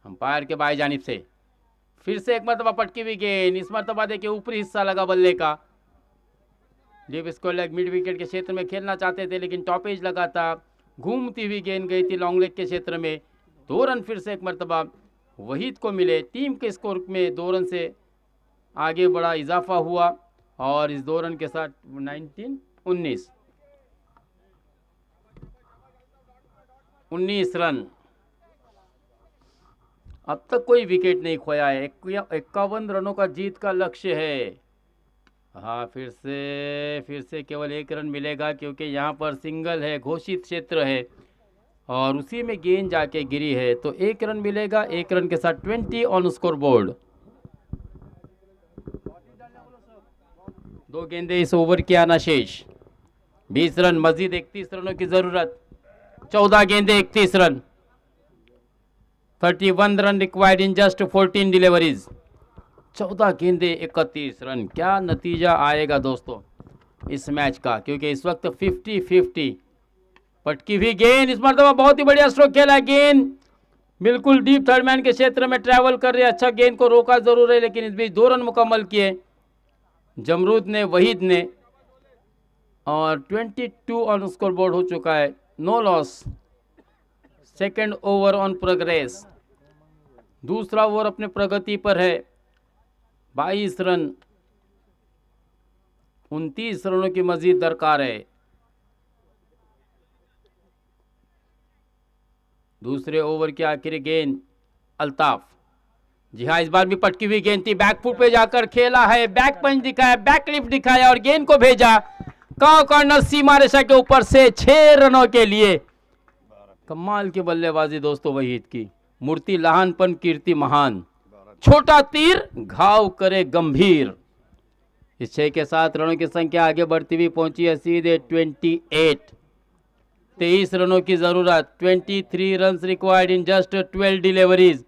अंपायर के बाएं जानिब से फिर से एक मरतबा पटकी हुई गेंद। इस मरतबा देखिए ऊपरी हिस्सा लगा बल्ले का। Deep square leg mid wicket के क्षेत्र में खेलना चाहते थे लेकिन टॉपेज लगा था। घूमती हुई गेंद गई थी लॉन्ग लेग के क्षेत्र में। 2 रन फिर से एक मरतबा वहीद को मिले। टीम के स्कोर में 2 रन से आगे बड़ा इजाफा हुआ और इस 2 रन के साथ 19 रन। अब तक कोई विकेट नहीं खोया है। 51 रनों का जीत का लक्ष्य है। हाँ, फिर से केवल 1 रन मिलेगा क्योंकि यहाँ पर सिंगल है, घोषित क्षेत्र है और उसी में गेंद जाके गिरी है, तो 1 रन मिलेगा। 1 रन के साथ 20 ऑन स्कोर बोर्ड। 2 गेंदे इस ओवर की आना शेष। 20 रन, मजीद 31 रनों की जरूरत। 14 गेंदे 31 run. 31 run required in just 14 deliveries. 14 गेंदे 31 रन। क्या नतीजा आएगा दोस्तों इस मैच का, क्योंकि इस वक्त 50-50। पटकी हुई गेंद, इस मरतबा बहुत ही बढ़िया स्ट्रोक खेला। गेंद बिल्कुल डीप थर्ड मैन के क्षेत्र में ट्रैवल कर रही है। अच्छा, गेंद को रोका जरूर है लेकिन इस बीच 2 रन मुकम्मल किए जमरूद ने, वहीद ने, और 22 ऑन स्कोर बोर्ड हो चुका है। No loss. Second over on progress. दूसरा ओवर अपने प्रगति पर है। 22 रन, 29 रनों की मजीद दरकार है। दूसरे ओवर की आखिरी गेंद अल्ताफ। जी हाँ, इस बार भी पटकी हुई गेंद थी। बैक फुट पे जाकर खेला है, बैक पंच दिखाया, बैक लिफ्ट दिखाया और गेंद को भेजा कॉर्नर सीमा रेखा के ऊपर से 6 रनों के लिए। कमाल की बल्लेबाजी दोस्तों वहीद की। मूर्ति लहानपन कीर्ति महान, छोटा तीर घाव करे गंभीर। इस 6 के साथ रनों की संख्या आगे बढ़ती हुई पहुंची है सीधे 28। 23 रनों की जरूरत। 23 run required in just 12 deliveries.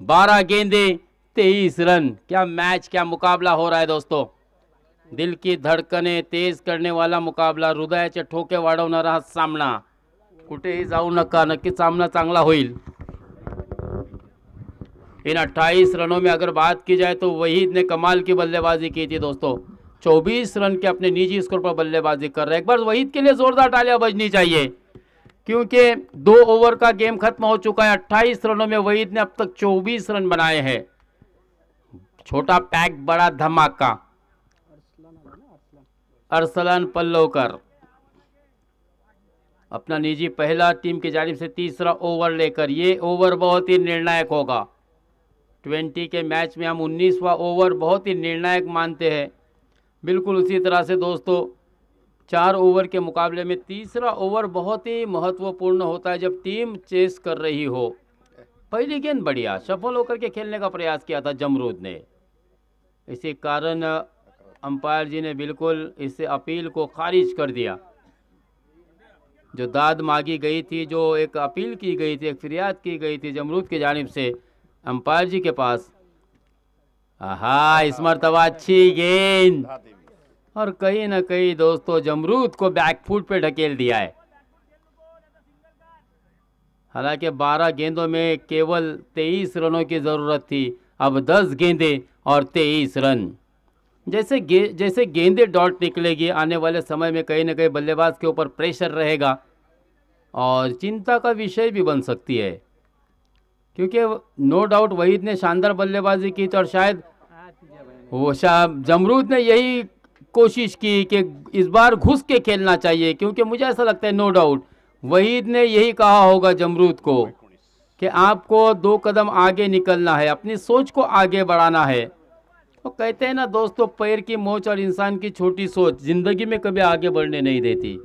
12 गेंदे 23 रन। क्या मैच, क्या मुकाबला हो रहा है दोस्तों। दिल की धडकने तेज करने वाला मुकाबला, हृदयाचे ठोके वाढवणारा हा सामना। कुठेही जाऊ नका, नक्की सामना चांगला होईल। इन 28 रनों में अगर बात की जाए तो वहीद ने कमाल की बल्लेबाजी की थी दोस्तों। 24 रन के अपने निजी स्कोर पर बल्लेबाजी कर रहे हैं। एक बार वहीद के लिए जोरदार तालियां बजनी चाहिए क्योंकि 2 ओवर का गेम खत्म हो चुका है। 28 रनों में वहीद ने अब तक 24 रन बनाए हैं। छोटा पैक बड़ा धमाका। अरसलान पल्लवकर अपना निजी पहला, टीम की जानिब से तीसरा ओवर लेकर। ये ओवर बहुत ही निर्णायक होगा। 20 के मैच में हम 19वां ओवर बहुत ही निर्णायक मानते हैं। बिल्कुल उसी तरह से दोस्तों 4 ओवर के मुकाबले में तीसरा ओवर बहुत ही महत्वपूर्ण होता है जब टीम चेस कर रही हो। पहली गेंद बढ़िया सफल होकर के खेलने का प्रयास किया था जमरूद ने। इसी कारण अंपायर जी ने बिल्कुल इस अपील को खारिज कर दिया। जो दाद मांगी गई थी, जो एक अपील की गई थी, एक फरियाद की गई थी जमरूद की जानिब से अंपायर जी के पास। आहा, इस मरतबा अच्छी गेंद, और कहीं ना कहीं दोस्तों जमरूद को बैकफुट पे ढकेल दिया है। हालांकि 12 गेंदों में केवल 23 रनों की ज़रूरत थी, अब 10 गेंदें और 23 रन। जैसे गेंदें डॉट निकलेगी, आने वाले समय में कहीं ना कहीं बल्लेबाज के ऊपर प्रेशर रहेगा और चिंता का विषय भी बन सकती है, क्योंकि नो डाउट वहीद ने शानदार बल्लेबाजी की थी और शायद वो जमरूद ने यही कोशिश की कि इस बार घुस के खेलना चाहिए, क्योंकि मुझे ऐसा लगता है नो डाउट वहीद ने यही कहा होगा जमरूद को कि आपको 2 कदम आगे निकलना है, अपनी सोच को आगे बढ़ाना है। तो कहते हैं ना दोस्तों, पैर की मोच और इंसान की छोटी सोच ज़िंदगी में कभी आगे बढ़ने नहीं देती।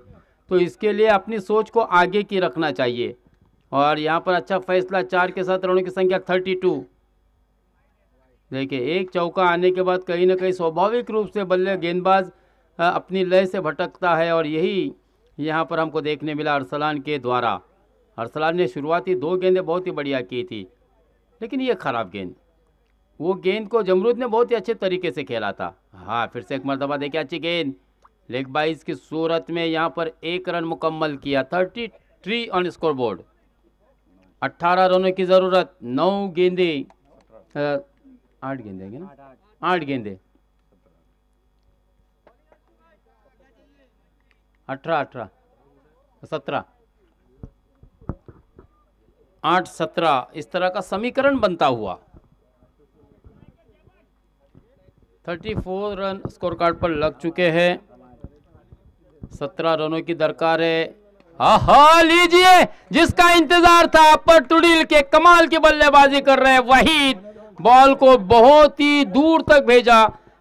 तो इसके लिए अपनी सोच को आगे की रखना चाहिए। और यहाँ पर अच्छा फैसला, 4 के साथ रनों की संख्या 32। देखिए, एक चौका आने के बाद कहीं ना कहीं स्वाभाविक रूप से बल्ले गेंदबाज अपनी लय से भटकता है, और यही यहाँ पर हमको देखने मिला अरसलान के द्वारा। अरसलान ने शुरुआती 2 गेंदें बहुत ही बढ़िया की थी, लेकिन ये ख़राब गेंद, वो गेंद को जमरूद ने बहुत ही अच्छे तरीके से खेला था। हाँ, फिर से एक मरतबा देखिए अच्छी गेंद, लेग बाइज की सूरत में यहाँ पर 1 रन मुकम्मल किया। 33 ऑन स्कोर बोर्ड, 18 रनों की ज़रूरत, 9 गेंदे 8 गेंदे ना, 8 गेंदे 18 17 8 17 इस तरह का समीकरण बनता हुआ। 34 रन स्कोर कार्ड पर लग चुके हैं, 17 रनों की दरकार है। आहा, लीजिए, जिसका इंतजार था, अपर तुड़ील के कमाल की बल्लेबाजी कर रहे हैं वहीद, बॉल को बहुत ही दूर तक भेजा।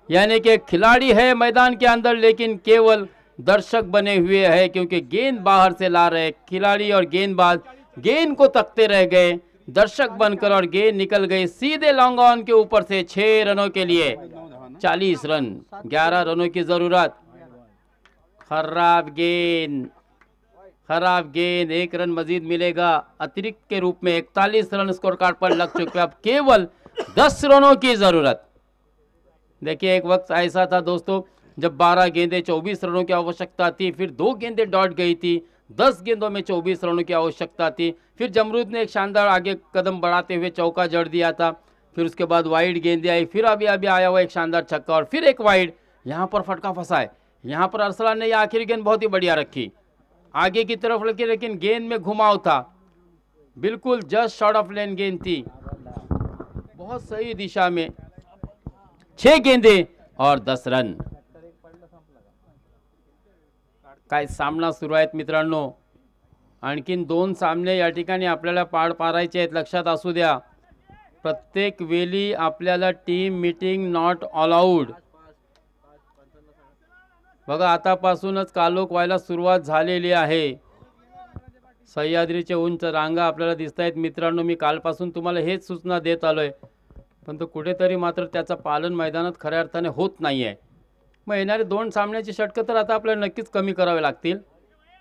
यानी कि खिलाड़ी है मैदान के अंदर, लेकिन केवल दर्शक बने हुए हैं, क्योंकि गेंद बाहर से ला रहे खिलाड़ी और गेंदबाज गेंद को तकते रह गए दर्शक बनकर, और गेंद निकल गई सीधे लॉन्ग ऑन के ऊपर से। 6 रनों के लिए 40 रन, 11 रनों की जरूरत। खराब गेंद, खराब गेंद, 1 रन मजीद मिलेगा अतिरिक्त के रूप में। 41 रन स्कोर कार्ड पर लग चुके, अब केवल 10 रनों की जरूरत। देखिए, एक वक्त ऐसा था दोस्तों जब 12 गेंदें 24 रनों की आवश्यकता थी, फिर 2 गेंदें डॉट गई थी, 10 गेंदों में 24 रनों की आवश्यकता थी। फिर जमरूद ने एक शानदार आगे कदम बढ़ाते हुए चौका जड़ दिया था, फिर उसके बाद वाइड गेंदें आई, फिर अभी आया हुआ एक शानदार छक्का और फिर एक वाइड। यहाँ पर फटका फंसा है, यहाँ पर अरसलान ने यह आखिरी गेंद बहुत ही बढ़िया रखी, आगे की तरफ रखी, लेकिन गेंद में घुमाव था, बिल्कुल जस्ट शॉर्ट ऑफ लेन गेंद थी, बहुत सही दिशा में। 6 गेंदें और 10 रन। काय सामना सुरू आहेत मित्रांनो, आणखीन 2 सामने या ठिकाणी आपल्याला पार पाडायचे आहेत, लक्षात असू द्या। प्रत्येक वेळी आपल्याला टीम मीटिंग नॉट अलाउड। बघा, आतापासूनच कालोख व्हायला सुरुवात झालेली आहे। सह्याद्रीचे उंच रांगा आपल्याला दिसत आहेत मित्रांनो। मी कालपासून तुम्हाला हेच सूचना देत आलोय, पण तो कुठेतरी मात्र त्याचं पालन मैदानात खऱ्या अर्थाने होत नाहीये। मग येणारे 2 सामन्याची षटकं तर आता आपल्याला नक्कीच कमी करावे लागतील।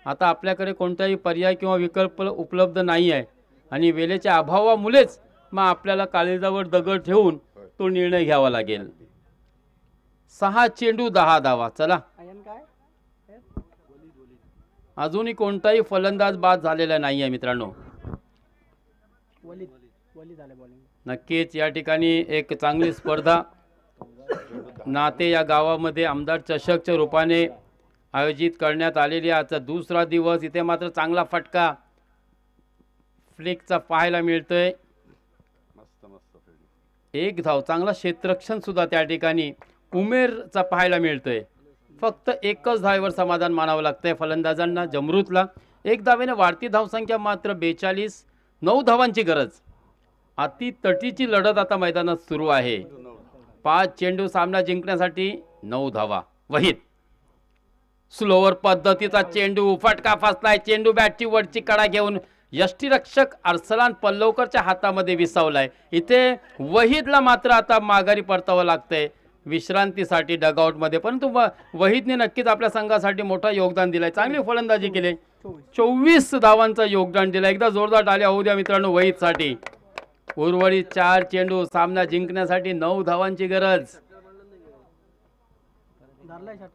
आता आपल्याकडे कोणताही पर्याय किंवा विकल्प उपलब्ध नाही आहे, आणि वेळेच्या अभावामुळेच मग आपल्याला काळीजावर दगड ठेवून तो निर्णय घ्यावा लागेल। 6 चेंडू 10 धावा। चला, अजूनही कोणताही फलंदाज बाद झालेला नाही आहे मित्रांनो। नक्कीच या ठिकाणी एक चांगली स्पर्धा नाते या गावामध्ये आमदार चषकच्या रूपाने आयोजित करण्यात आलेली आहे। आजचा दुसरा दिवस, इथे मात्र चांगला फटका फ्लिकचा पाहायला मिळतोय। एक धाव, चांगला क्षेत्ररक्षण सुद्धा त्या ठिकाणी उमेरचा पाहायला मिळतोय। फक्त एकच धावेवर समाधान मानावं लागतंय फलंदाजांना जमरूदला। 1 धावेने वाढती धावसंख्या मात्र 42, 9 धावांची गरज। अति तटीची लढत आता मैदानात सुरू आहे। 5 चेंडू सामना जिंकण्यासाठी 9 धावा। वहीद, स्लोवर पद्धतीचा चेंडू, फटका फसलाय, चेंडू बॅटची वरची कडा घेऊन यष्टीरक्षक अरसलान पल्लवकरच्या हातामध्ये विसावलाय। इथे वहीदला मात्र आता माघारी परतावं लागतंय। विश्रांतीसाठी डगआउटमध्ये, परंतु वहीदने नक्कीच आपल्या संघासाठी मोठा योगदान दिलाय. चांगली फलंदाजी केली, 24 धावांचं योगदान दिलं. एकदा जोरदार टाळ्या होऊ द्या मित्रांनो वहीदसाठी. उर्वरित 4 चेंडू, सामना जिंकण्यासाठी 9 धावांची गरज.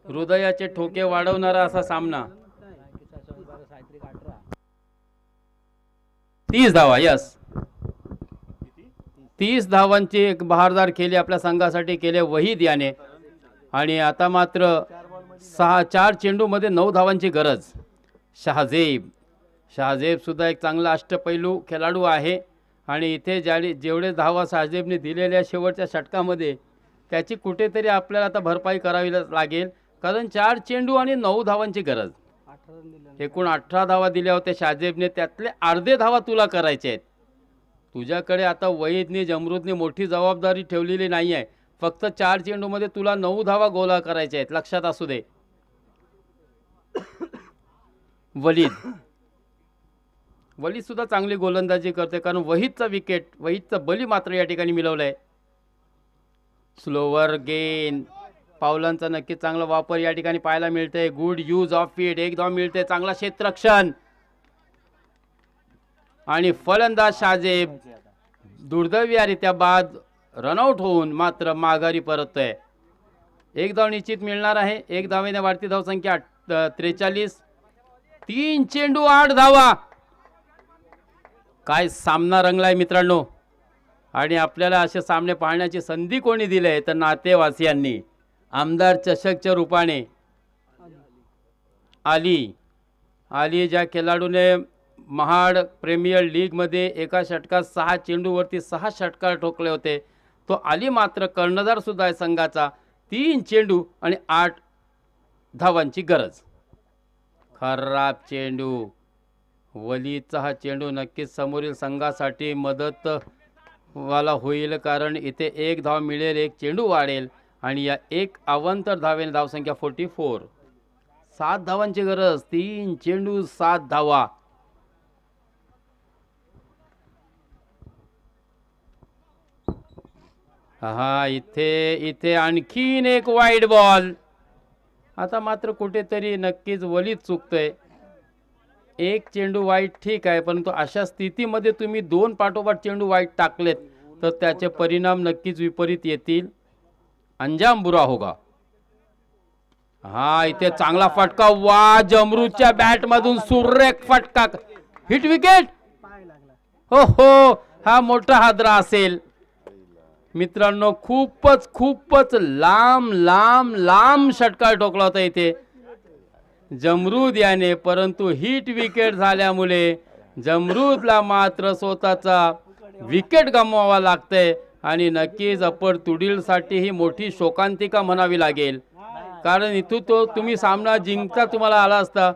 हृदयाचे ठोके वाढवणारा असा सामना. 30 धावा, यस 30 धावांची एक बहारदार खेळी आपल्या संघासाठी केले वहीद याने. आणि आता मात्र 4 चेंडूमध्ये 9 धावांची गरज. शहाजेब सुद्धा एक चांगला अष्टपैलू खेळाडू आहे आणि इथे जेवढे धावा शहाजेबने दिलेल्या शेवटच्या षटकामध्ये त्याची कुठेतरी आपल्याला आता भरपाई करावी लागेल, कारण 4 चेंडू आणि 9 धावांची गरज. एकूण 18 धावा दिल्या होत्या शहाजेबने, त्यातले अर्धे धावा तुला करायचे आहेत. तुझ्याकडे आता वहीदने जमरूदने मोठी जबाबदारी ठेवलेली नाही आहे. फक्त 4 चेंडूमध्ये तुला 9 धावा गोला करायच्या आहेत, लक्षात असू दे. वलीद सुद्धा चांगली गोलंदाजी करते, कारण वहीदचा बली मात्र या ठिकाणी मिळवलाय. स्लोवर गेन, पावलांचा नक्की चांगला वापर या ठिकाणी पाहायला मिळते. गुड यूज ऑफ इट, एक धाव मिळते. चांगला क्षेत्ररक्षण आणि फलंदाज शहाजेब दुर्दैवीरित्या बाद रनआउट होऊन मात्र माघारी परततोय. एक धाव निश्चित मिळणार आहे. एक धावेने वाढती धावसंख्या 43. 3 चेंडू 8 धावा. काय सामना रंगलाय मित्रांनो. आणि आपल्याला असे सामने पाहण्याची संधी कोणी दिली तर नातेवासियांनी. आमदार चषकच्या रूपाने आली ज्या खेळाडूने महाड प्रीमियर लीगमध्ये एका षटकात 6 चेंडूवरती 6 षटकार ठोकले होते, तो आली मात्र कर्णधार सुद्धा आहे संघाचा. 3 चेंडू आणि 8 धावांची गरज. खराब चेंडू. वलीदचा हा चेंडू नक्कीच समोरील संघासाठी मदत वाला होईल, कारण इथे 1 धाव मिळेल, 1 चेंडू वाढेल आणि या 1 अवांतर धावेने धावसंख्या 44. 7 धावांची गरज. 3 चेंडू 7 धावा. हा इथे आणखीन एक वाईड बॉल. आता मात्र कुठेतरी नक्कीच वलीद चुकतोय. 1 चेंडू वाईट ठीक आहे, परंतु अशा स्थितीमध्ये तुम्ही 2 पाठोपाठ चेंडू वाईट टाकलेत तर त्याचे परिणाम नक्कीच विपरीत येतील. अंजाम बुरा होगा. हा इथे चांगला फटका. वा, जमरूदच्या बॅट मधून सुरेख फटका. Hit wicket. हो, हा मोठा हादरा असेल मित्रांनो. खूपच लांब षटकार ठोकला होता इथे जमरूद याने, परंतु हिट विकेट झाल्यामुळे जमरूदला मात्र स्वतःचा विकेट गमवावा लागतंय. आणि नक्कीच अप्पर तुडीलसाठी ही मोठी शोकांतिका म्हणावी लागेल, कारण इथून तुम्ही सामना जिंकता तुम्हाला आला असता.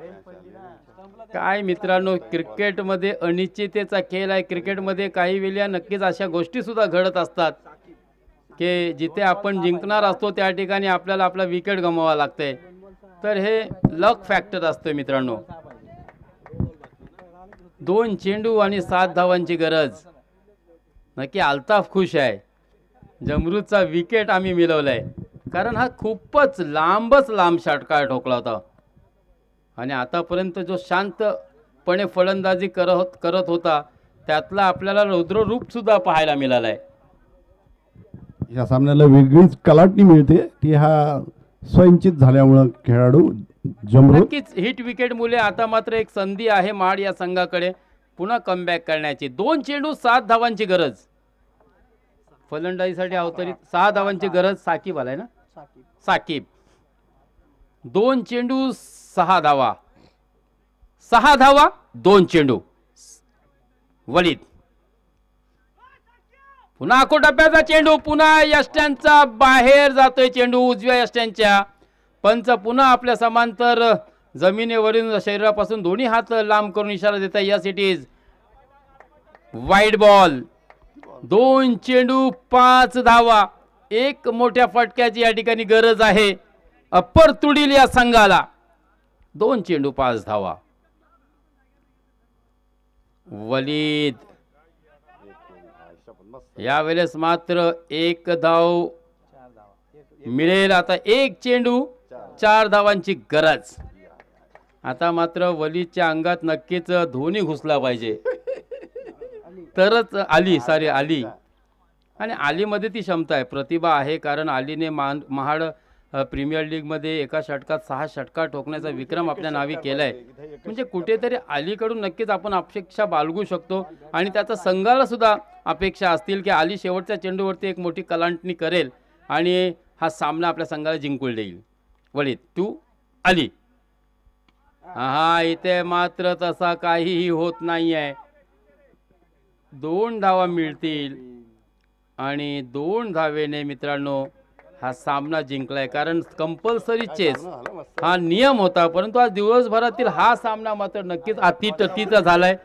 काय मित्रांनो, क्रिकेटमध्ये अनिश्चिततेचा खेळ आहे. क्रिकेटमध्ये काही वेळा नक्कीच अशा गोष्टी सुद्धा घडत असतात की जिथे आपण जिंकणार असतो त्या ठिकाणी आपल्याला आपला विकेट गमवावा लागते. तर हे लक फॅक्टर असतं मित्रांनो. 2 चेंडू आणि 7 धावांची गरज. नक्की अल्ताफ खुश आहे. जमरूदचा विकेट आम्ही मिळवलाय, कारण हा खूपच लांब षटकार ठोकला होता आणि आतापर्यंत जो शांतपणे फलंदाजी करत होता त्यातला आपल्याला रौद्ररूप सुद्धा पाहायला मिळालाय. या सामन्याला वेगळीच कलाटणी मिळते, ती हा स्वयंचित झाल्यामुळे खेळाडू जमरूद. नक्कीच हिट विकेट मुले आता मात्र एक संधी आहे महाड या संघाकडे पुन्हा कमबॅक करण्याची. 2 चेंडू 7 धावांची गरज. फलंदाजीसाठी अवतरित 6 धावांची गरज. साकीब आलाय ना, साकीब. 2 चेंडू 6 धावा. 6 धावा 2 चेंडू. वलीद पुन्हा आकोटप्प्याचा चेंडू. पुन्हा यष्ट्यांचा बाहेर जातोय चेंडू उजव्या यष्ट्यांच्या. पंच पुन्हा आपल्या समांतर जमिनीवरील शरीरापासून दोन्ही हात लांब करून इशारा देत आहे. Yes it is wide ball. 2 चेंडू 5 धावा. 1 मोठ्या फटक्याची या ठिकाणी गरज आहे अप्पर तुडील या संघाला. 2 चेंडू 5 धावा. वलीद यावेळेस मात्र 1 धाव मिळेल आता एक चेंडू 4 धावांची गरज. आता मात्र वलीच्या अंगात नक्कीच धोनी घुसला पाहिजे तरच आली आणि आलीमध्ये ती क्षमता आहे, प्रतिभा आहे. कारण आलीने महाड प्रीमियर लीगमध्ये एका षटकात 6 षटका ठोकण्याचा विक्रम आपल्या नावी केलाय. म्हणजे कुठेतरी अलीकडून नक्कीच आपण अपेक्षा बाळगू शकतो आणि त्याचा संघाला सुद्धा अपेक्षा असतील की अली शेवटच्या चेंडूवरती एक मोठी कलांटणी करेल आणि हा सामना आपल्या संघाला जिंकून देईल. वळीत तू अली. हा इथे मात्र तसा काहीही होत नाहीये. 2 धावा मिळतील आणि 2 धावेने मित्रांनो हा सामना जिंकलाय. कारण कंपल्सरी चेस हा नियम होता, परंतु आज दिवसभरातील हा सामना मात्र नक्कीच अतिटतीचा झालाय.